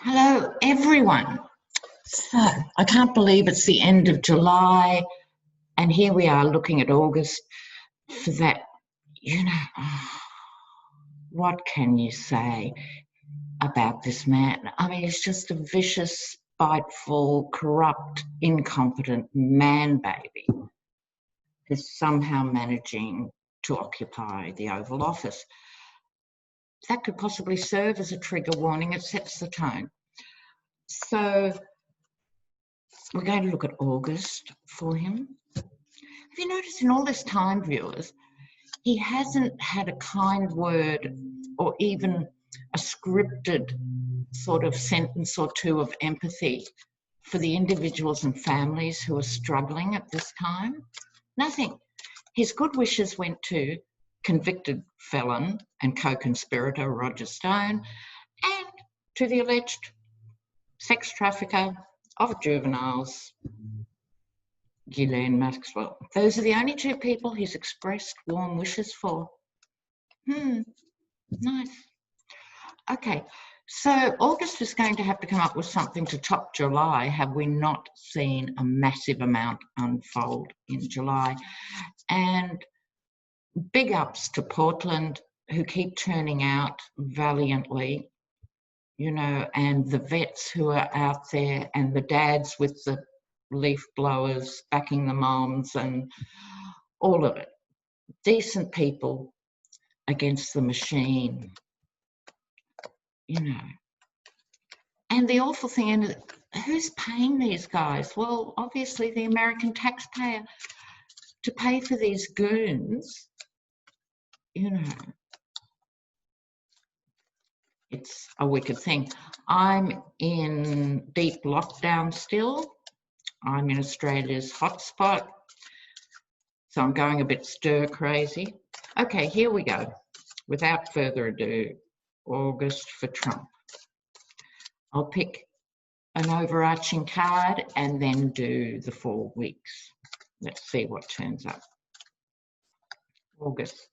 Hello, everyone. So, I can't believe it's the end of July, and here we are looking at August for that. You know, what can you say about this man? I mean, he's just a vicious, spiteful, corrupt, incompetent man baby who's somehow managing to occupy the Oval Office. That could possibly serve as a trigger warning. It sets the tone. So, we're going to look at August for him. Have you noticed in all this time, viewers, he hasn't had a kind word or even a scripted sort of sentence or two of empathy for the individuals and families who are struggling at this time? Nothing. His good wishes went to convicted felon and co-conspirator Roger Stone and to the alleged sex trafficker of juveniles, Ghislaine Maxwell. Those are the only two people he's expressed warm wishes for. Nice. Okay, so August is going to have to come up with something to top July. Have we not seen a massive amount unfold in July? And big ups to Portland, who keep turning out valiantly, you know, and the vets who are out there and the dads with the leaf blowers backing the moms and all of it. Decent people against the machine, you know. And the awful thing is, who's paying these guys? Well, obviously the American taxpayer to pay for these goons, you know. It's a wicked thing. I'm in deep lockdown still. I'm in Australia's hotspot. So I'm going a bit stir crazy. Okay, here we go. Without further ado, August for Trump. I'll pick an overarching card and then do the 4 weeks. Let's see what turns up. August.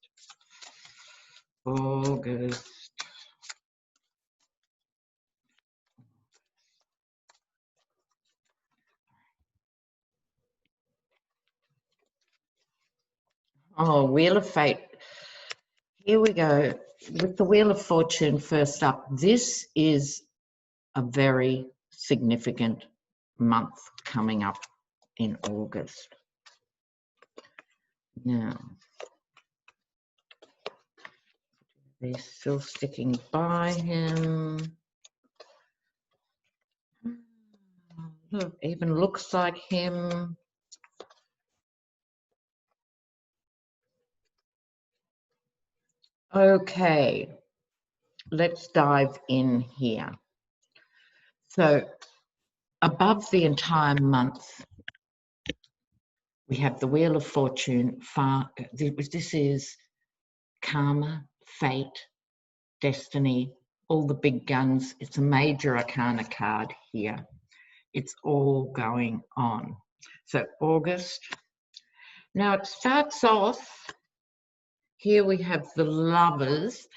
Oh, Wheel of Fate. Here we go. With the Wheel of Fortune first up, this is a very significant month coming up in August. Now, they're still sticking by him. Look, even looks like him. Okay, let's dive in here. So above the entire month, we have the Wheel of Fortune. This is karma, fate, destiny, all the big guns. It's a major arcana card here. It's all going on. So August. Now it starts off, here we have the Lovers,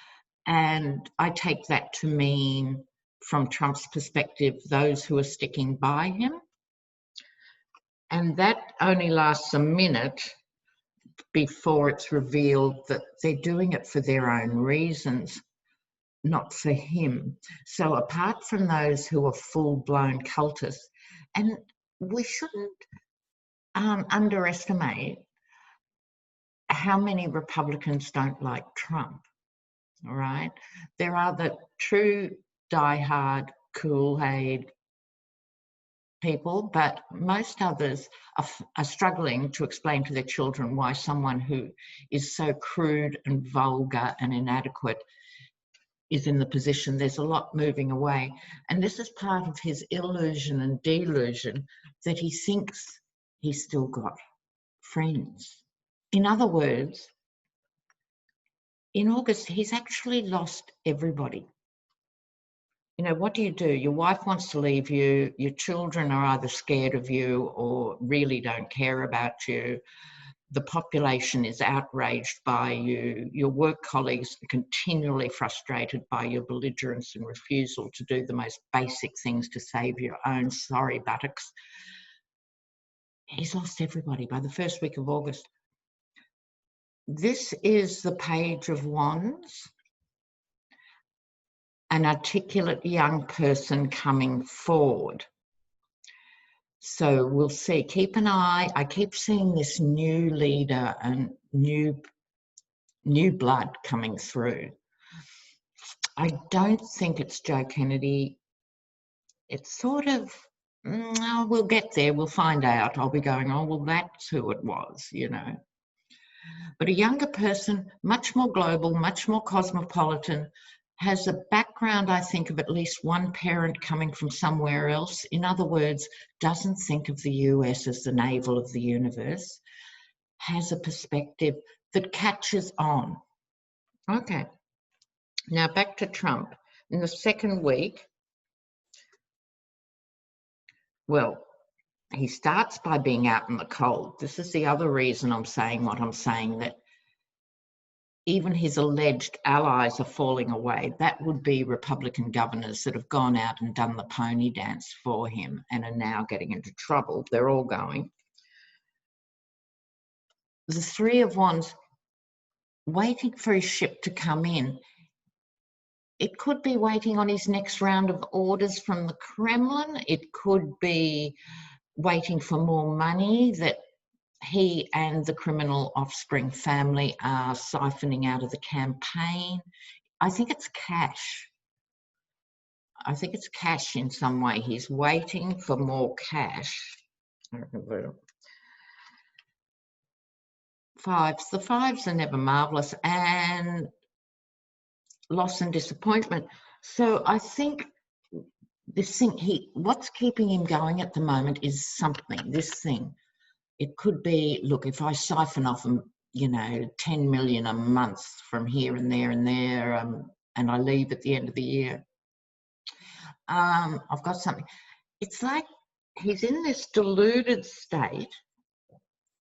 and I take that to mean, from Trump's perspective, those who are sticking by him. And that only lasts a minute before it's revealed that they're doing it for their own reasons, not for him. So apart from those who are full-blown cultists, and we shouldn't underestimate how many Republicans don't like Trump, all right? There are the true diehard Kool-Aid people, but most others are struggling to explain to their children why someone who is so crude and vulgar and inadequate is in the position. There's a lot moving away. And this is part of his illusion and delusion that he thinks he's still got friends. In other words, in August, he's actually lost everybody. You know, what do? Your wife wants to leave you, your children are either scared of you or really don't care about you. the population is outraged by you. Your work colleagues are continually frustrated by your belligerence and refusal to do the most basic things to save your own sorry buttocks. He's lost everybody by the first week of August. This is the Page of Wands, an articulate young person coming forward. So we'll see. Keep an eye. I keep seeing this new leader and new blood coming through. I don't think it's Joe Kennedy. It's sort of, we'll get there. We'll find out. I'll be going, oh, well, that's who it was, you know. But a younger person, much more global, much more cosmopolitan, has a background, I think, of at least one parent coming from somewhere else. In other words, doesn't think of the US as the navel of the universe, has a perspective that catches on. Okay, now back to Trump. In the second week, well, he starts by being out in the cold. This is the other reason I'm saying what I'm saying, that even his alleged allies are falling away. That would be Republican governors that have gone out and done the pony dance for him and are now getting into trouble. They're all going. The Three of Wands, waiting for his ship to come in. It could be waiting on his next round of orders from the Kremlin. It could be waiting for more money that he and the criminal offspring family are siphoning out of the campaign. I think it's cash. I think it's cash in some way. He's waiting for more cash. Fives. The fives are never marvellous, and loss and disappointment. So I think this thing, what's keeping him going at the moment is something, this thing. It could be, look, if I siphon off, 10 million a month from here and there and there, and I leave at the end of the year, I've got something. It's like he's in this deluded state.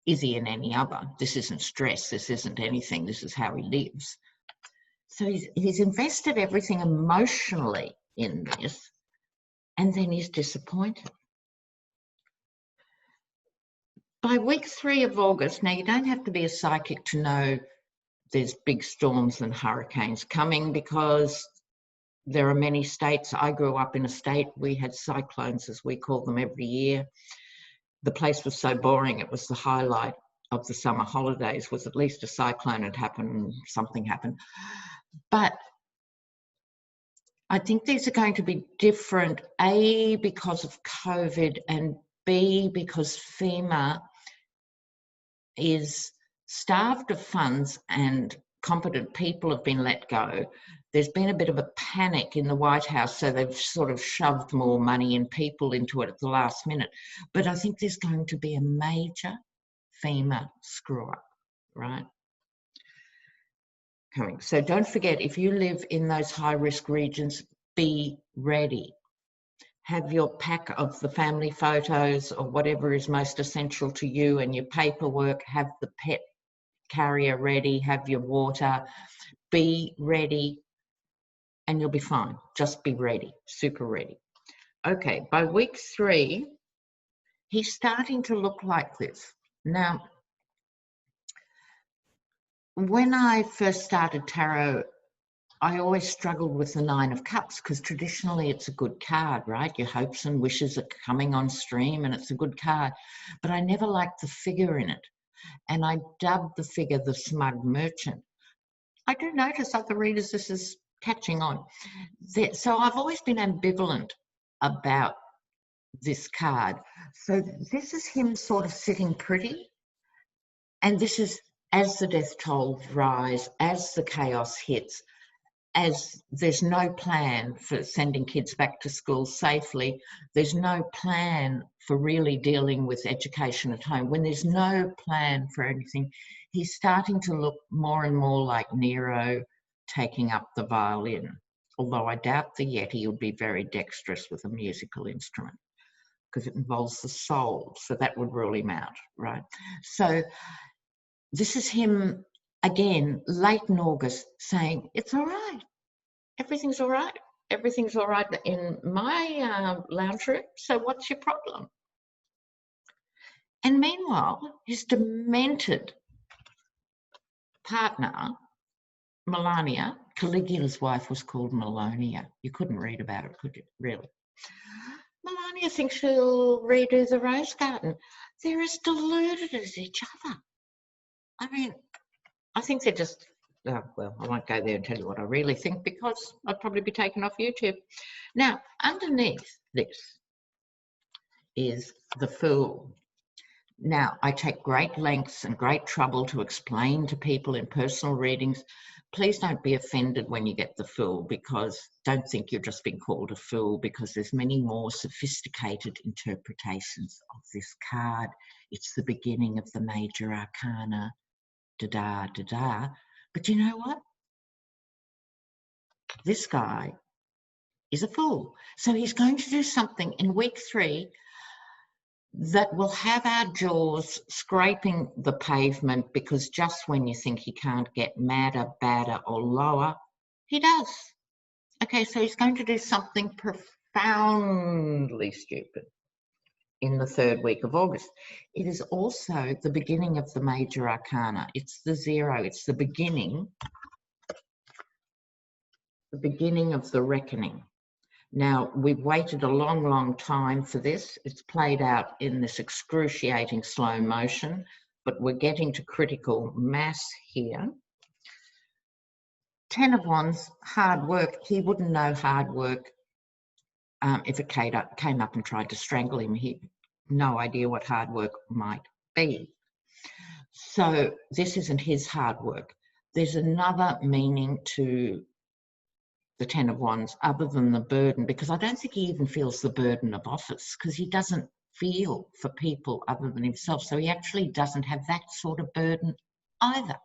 Is he in any other? This isn't stress. This isn't anything. This is how he lives. So he's invested everything emotionally in this, and then he's disappointed. By week 3 of August, now you don't have to be a psychic to know there's big storms and hurricanes coming, because there are many states. I grew up in a state, we had cyclones, as we call them, every year. The place was so boring, it was the highlight of the summer holidays, was at least a cyclone had happened and something happened. But I think these are going to be different, A, because of COVID, and B, because FEMA is starved of funds and competent people have been let go. There's been a bit of a panic in the White House, so they've sort of shoved more money and people into it at the last minute. But I think there's going to be a major FEMA screw-up, right? Coming. So don't forget, if you live in those high-risk regions, be ready. Have your pack of the family photos or whatever is most essential to you and your paperwork. Have the pet carrier ready. Have your water. Be ready and you'll be fine. Just be ready, super ready. Okay, by week 3, he's starting to look like this. Now, when I first started tarot, I always struggled with the 9 of Cups, because traditionally it's a good card, right? Your hopes and wishes are coming on stream and it's a good card. But I never liked the figure in it. And I dubbed the figure the smug merchant. I do notice other readers this is catching on. So I've always been ambivalent about this card. So this is him sort of sitting pretty. And this is as the death tolls rise, as the chaos hits, as there's no plan for sending kids back to school safely, there's no plan for really dealing with education at home. When there's no plan for anything, he's starting to look more and more like Nero taking up the violin. Although I doubt the Yeti would be very dexterous with a musical instrument, because it involves the soul, so that would rule him out, right? So this is him again, late in August, saying, it's all right. Everything's all right. Everything's all right in my lounge room. So what's your problem? And meanwhile, his demented partner, Melania, Caligula's wife was called Melonia. You couldn't read about it, could you? Really? Melania thinks she'll redo the rose garden. They're as deluded as each other. I mean, I think they're just, oh, well, I won't go there and tell you what I really think because I'd probably be taken off YouTube. Now, underneath this is the Fool. Now, I take great lengths and great trouble to explain to people in personal readings. Please don't be offended when you get the Fool, because don't think you're just being called a fool, because there's many more sophisticated interpretations of this card. It's the beginning of the major arcana, da-da, da-da. But you know what? This guy is a fool. So he's going to do something in week 3 that will have our jaws scraping the pavement, because just when you think he can't get madder, badder or lower, he does. Okay, so he's going to do something profoundly stupid in the 3rd week of August. It is also the beginning of the major arcana. It's the 0. It's the beginning of the reckoning. Now, we've waited a long, long time for this. It's played out in this excruciating slow motion, but we're getting to critical mass here. 10 of Wands, hard work. He wouldn't know hard work if it came up and tried to strangle him. He had no idea what hard work might be. So this isn't his hard work. There's another meaning to the 10 of Wands other than the burden, because I don't think he even feels the burden of office, because he doesn't feel for people other than himself. So he actually doesn't have that sort of burden either.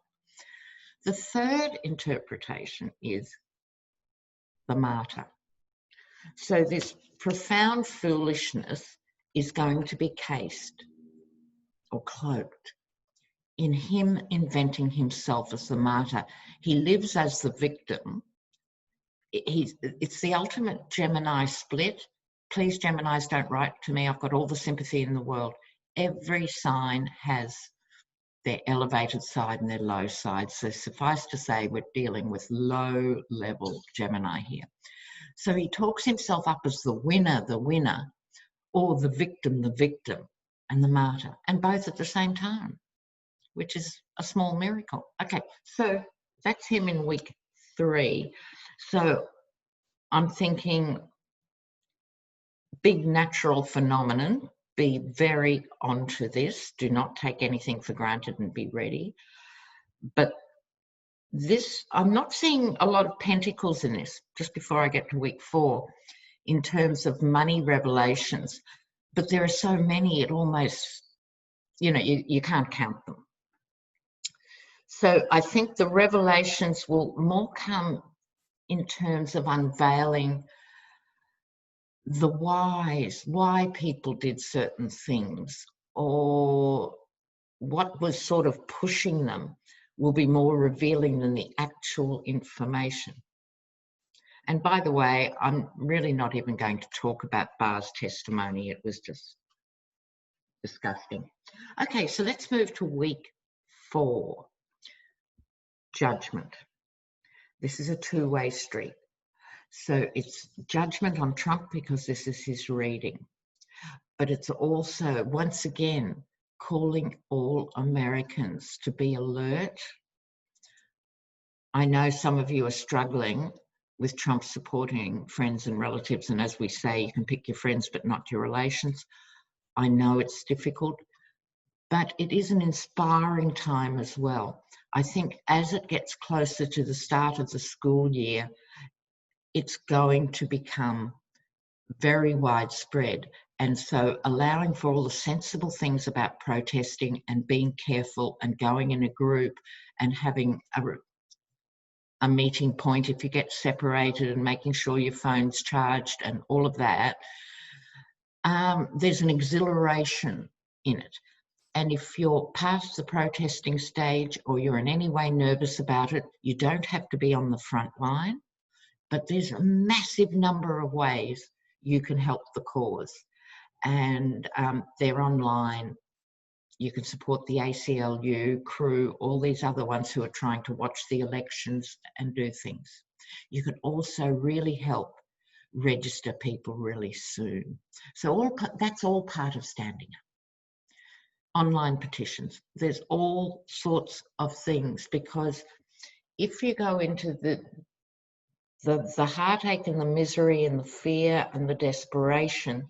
The 3rd interpretation is the martyr. So this profound foolishness is going to be cased or cloaked in him inventing himself as the martyr. He lives as the victim. It's the ultimate Gemini split. Please, Geminis, don't write to me. I've got all the sympathy in the world. Every sign has their elevated side and their low side. So suffice to say, we're dealing with low-level Gemini here. So he talks himself up as the winner, or the victim, and the martyr, and both at the same time, which is a small miracle. Okay, so that's him in week 3. So I'm thinking big natural phenomenon. Be very onto this. Do not take anything for granted and be ready. But this, I'm not seeing a lot of pentacles in this, just before I get to week 4, in terms of money revelations. But there are so many, it almost, you can't count them. So I think the revelations will more come in terms of unveiling the whys, why people did certain things, or what was sort of pushing them, will be more revealing than the actual information. And by the way, I'm really not even going to talk about Barr's testimony. It was just disgusting. Okay, so let's move to week 4. Judgment. This is a 2-way street. So it's judgment on Trump because this is his reading. But it's also, once again, calling all Americans to be alert. I know some of you are struggling with Trump supporting friends and relatives. And as we say, you can pick your friends, but not your relations. I know it's difficult, but it is an inspiring time as well. I think as it gets closer to the start of the school year, it's going to become very widespread. And so allowing for all the sensible things about protesting and being careful and going in a group and having a meeting point if you get separated and making sure your phone's charged and all of that, there's an exhilaration in it. And if you're past the protesting stage or you're in any way nervous about it, you don't have to be on the front line, but there's a massive number of ways you can help the cause. And they're online. You can support the ACLU, Crew, all these other ones who are trying to watch the elections and do things. You can also really help register people really soon. So that's all part of standing up. Online petitions, there's all sorts of things, because if you go into the heartache and the misery and the fear and the desperation,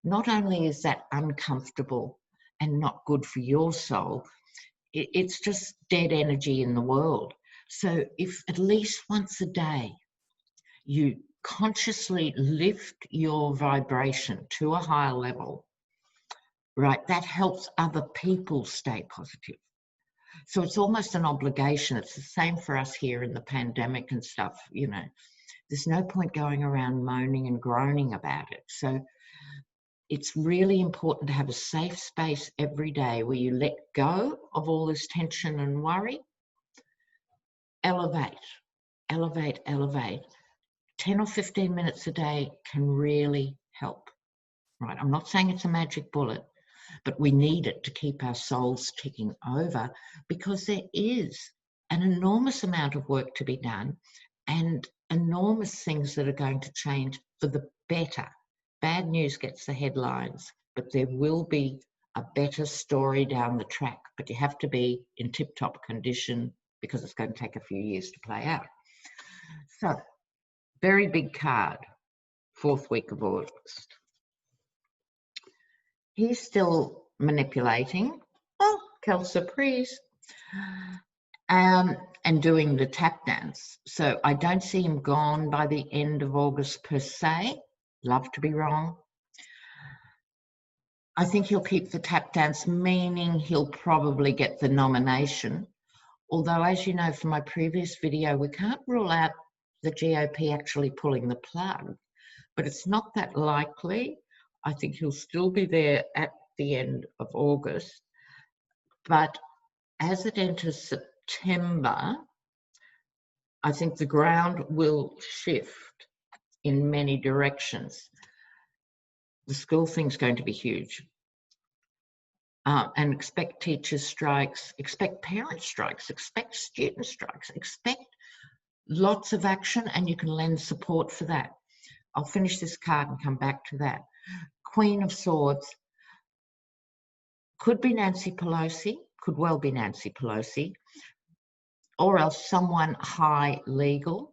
not only is that uncomfortable and not good for your soul, it's just dead energy in the world. So if at least once a day you consciously lift your vibration to a higher level, right, that helps other people stay positive. So it's almost an obligation. It's the same for us here in the pandemic and stuff, you know. There's no point going around moaning and groaning about it. So it's really important to have a safe space every day where you let go of all this tension and worry. Elevate, elevate, elevate. 10 or 15 minutes a day can really help, right? I'm not saying it's a magic bullet, but we need it to keep our souls ticking over, because there is an enormous amount of work to be done and enormous things that are going to change for the better. Bad news gets the headlines, but there will be a better story down the track, but you have to be in tip-top condition because it's going to take a few years to play out. So, very big card, 4th week of August. He's still manipulating. Oh, quelle surprise. And doing the tap dance. So I don't see him gone by the end of August per se. Love to be wrong. I think he'll keep the tap dance, meaning he'll probably get the nomination. Although, as you know from my previous video, we can't rule out the GOP actually pulling the plug. But it's not that likely. I think he'll still be there at the end of August. But as it enters September, I think the ground will shift in many directions. The school thing's going to be huge. And expect teacher strikes, expect parent strikes, expect student strikes, expect lots of action, and you can lend support for that. I'll finish this card and come back to that. Queen of Swords. Could be Nancy Pelosi, could well be Nancy Pelosi, or else someone high legal.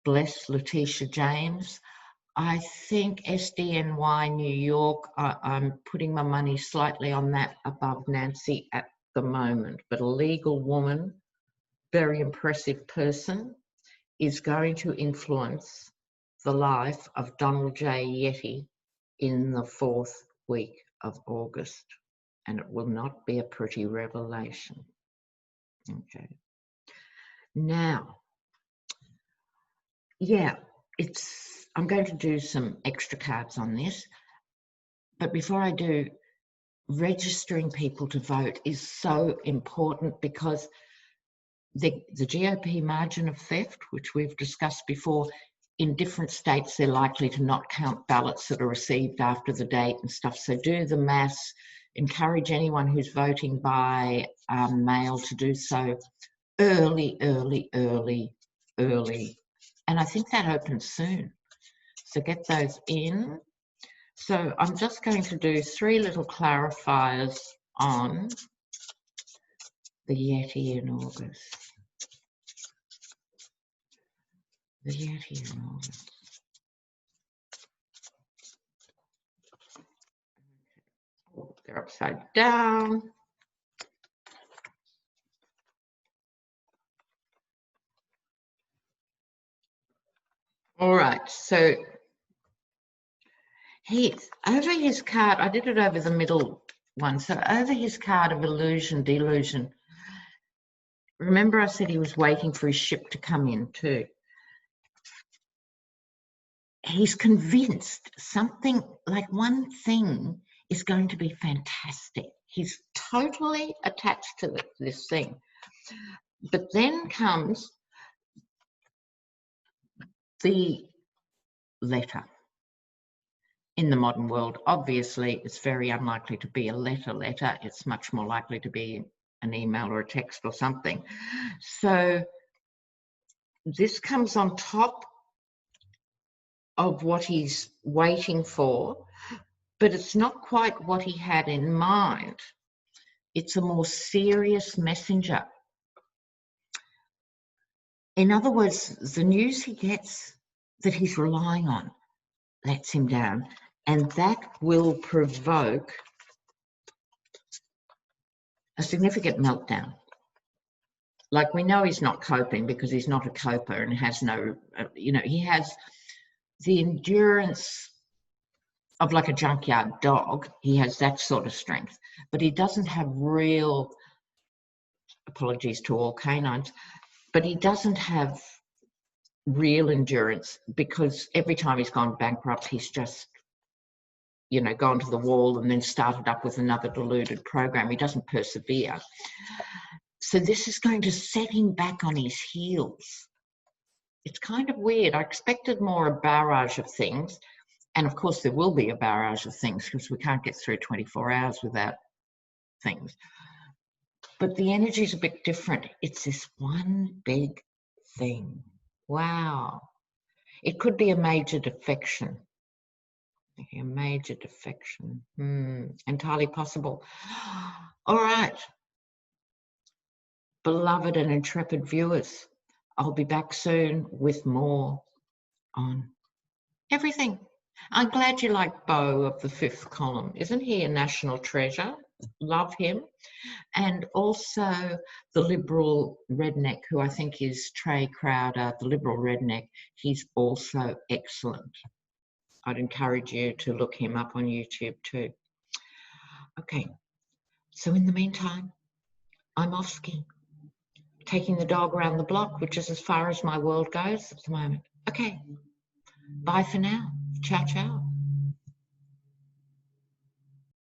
Bless Letitia James. I think SDNY New York, I'm putting my money slightly on that above Nancy at the moment, but a legal woman, very impressive person, is going to influence the life of Donald J. Yeti in the 4th week of August, and it will not be a pretty revelation. Okay. Now, yeah, I'm going to do some extra cards on this, but before I do, registering people to vote is so important, because the GOP margin of theft, which we've discussed before, in different states, they're likely to not count ballots that are received after the date and stuff. So do the maths. Encourage anyone who's voting by mail to do so early. And I think that opens soon. So get those in. So I'm just going to do 3 little clarifiers on the Yeti in August. The Yeti in August. Oh, they're upside down. All right, so over his card, I did it over the middle one. So over his card of illusion, delusion, remember I said he was waiting for his ship to come in too. He's convinced something, like one thing is going to be fantastic. He's totally attached to this thing. But then comes the letter. In the modern world, obviously, it's very unlikely to be a letter. It's much more likely to be an email or a text or something. So this comes on top of what he's waiting for, but it's not quite what he had in mind. It's a more serious messenger. In other words, the news he gets that he's relying on lets him down, and that will provoke a significant meltdown. Like, we know he's not coping because he's not a coper and has no, he has the endurance of like a junkyard dog. He has that sort of strength, but he doesn't have real, apologies to all canines, but he doesn't have real endurance, because every time he's gone bankrupt, he's just, gone to the wall and then started up with another deluded program. He doesn't persevere. So this is going to set him back on his heels. It's kind of weird. I expected more a barrage of things. And of course, there will be a barrage of things because we can't get through 24 hours without things. But the energy is a bit different. It's this one big thing. Wow. It could be a major defection. A major defection. Entirely possible. All right. Beloved and intrepid viewers, I'll be back soon with more on everything. I'm glad you like Beau of the fifth column. Isn't he a national treasure? Love him. And also the liberal redneck, who I think is Trey Crowder, the liberal redneck. He's also excellent. I'd encourage you to look him up on YouTube too. Okay, so in the meantime, I'm off ski, taking the dog around the block, which is as far as my world goes at the moment. Okay, bye for now. Ciao, ciao.